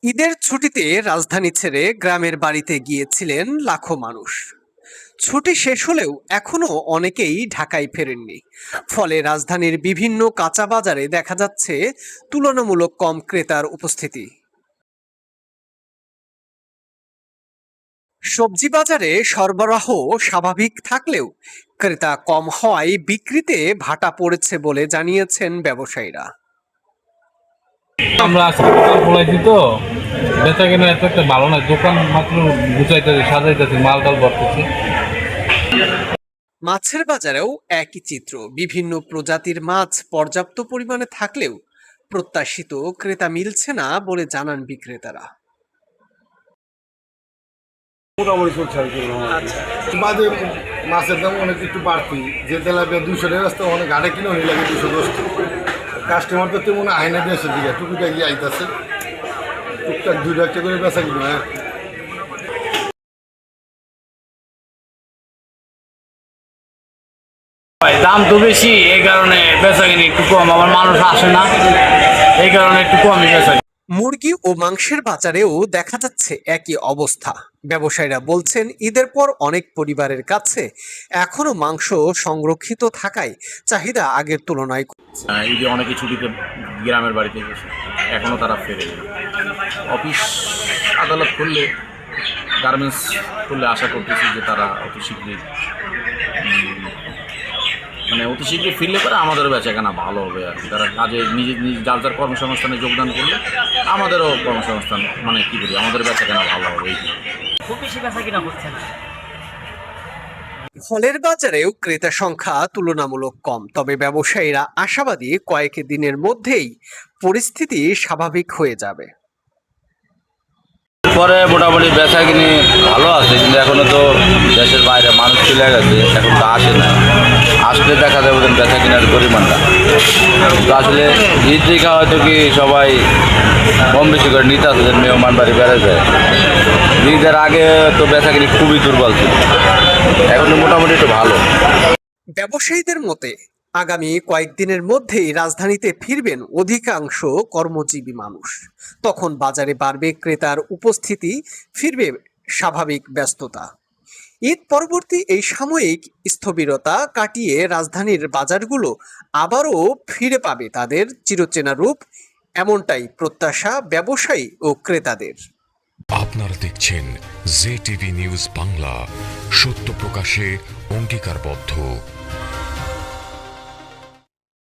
ঈদের ছুটিতে রাজধানী ছেড়ে গ্রামের বাড়িতে গিয়েছিলেন লাখো মানুষ। ছুটি শেষ হলেও এখনো অনেকেই ঢাকায় ফেরেননি। ফলে রাজধানীর বিভিন্ন কাঁচা বাজারে দেখা যাচ্ছে তুলনামূলক কম ক্রেতার উপস্থিতি। সবজি বাজারে সরবরাহ স্বাভাবিক থাকলেও ক্রেতা কম হওয়ায় বিক্রিতে ভাটা পড়েছে বলে জানিয়েছেন ব্যবসায়ীরা। আমরা আজকে দোকান খোলাইছি তো বেচা কেনা এত একটা ভালো নয়। দোকান মাত্র গুছাইতেছে, সাজাইতেছে, মাল টাল ভরতেছে। মাছের বাজারেও একই চিত্র। বিভিন্ন প্রজাতির মাছ পর্যাপ্ত পরিমাণে থাকলেও প্রত্যাশিত ক্রেতা মিলছে না বলে জানান বিক্রেতারা। মোটামুটি চলছে আর কি। বাদে মাছের দাম অনেক একটু বাড়তি, যে তেলাপিয়া 200 টাকা অনেক গাড়ি কিনে অনেক লাগে 210 টাকা। কাস্টমার তো তেমন আয়না দেশের দিকে টুকুটা গিয়ে আইতেছে, টুকটাক 2 টাকা করে বেচা কিনো হয়। দাম তো বেশি, এই কারণে বেচাকেনি একটু কম। আমার মানুষ আসে না, এই কারণে একটু কমই বেচা। মুরগি ও মাংসের বাজারেও দেখা যাচ্ছে একই অবস্থা। ব্যবসায়ীরা বলছেন ঈদের পর অনেক পরিবারের কাছে এখনো মাংস সংরক্ষিত থাকায় চাহিদা আগের তুলনায়। এই যে অনেকে ছুটিতে গ্রামের বাড়িতে গেছে, এখনও তারা ফেরেনি। অফিস আদালত করলে, গার্মেন্টস করলে আশা করতেছি যে তারা অতি শীঘ্রই অতি শীঘ্রই ফিরলে পরে আমাদেরও বেচাকেনা ভালো হবে আর কি। তারা কাজে নিজে যার যার কর্মসংস্থানে যোগদান করলে আমাদেরও কর্মসংস্থান কী বলি, আমাদের বেচাকেনা ভালো হবে। এই খুব বেশি বেচা কিনা হচ্ছে না। ফলের বাজারেও ক্রেতা সংখ্যা তুলনামূলক কম, তবে ব্যবসায়ীরা আশাবাদী কয়েক দিনের মধ্যেই পরিস্থিতি স্বাভাবিক হয়ে যাবে। পরে মোটামুটি বেচা কিনি ভালো আছে, কিন্তু এখনো তো দেশের বাইরে মানুষ চলে গেছে, এখন তো আসে না। আসলে দেখা যাবে বেচা কেনার পরিমাণটা তো আসলে ঈদ দিকে হয়তো কি সবাই কম বেশি করে নিতে আসে, মেহমান বাড়ি বেড়ে যায়। ঈদের আগে তো বেচা কিনি খুবই দুর্বল ছিল, এখন মোটামুটি একটু ভালো। ব্যবসায়ীদের মতে আগামী কয়েকদিনের মধ্যেই রাজধানীতে ফিরবেন অধিকাংশ কর্মজীবী মানুষ। তখন বাজারে বাড়বে ক্রেতার উপস্থিতি, ফিরবে স্বাভাবিক ব্যস্ততা। ঈদ পরবর্তী এই সাময়িক স্থবিরতা কাটিয়ে রাজধানীর বাজারগুলো আবারও ফিরে পাবে তাদের চিরচেনা রূপ, এমনটাই প্রত্যাশা ব্যবসায়ী ও ক্রেতাদের। আপনারা দেখছেন জে টিভি নিউজ বাংলা, সত্য প্রকাশে অঙ্গীকারবদ্ধ।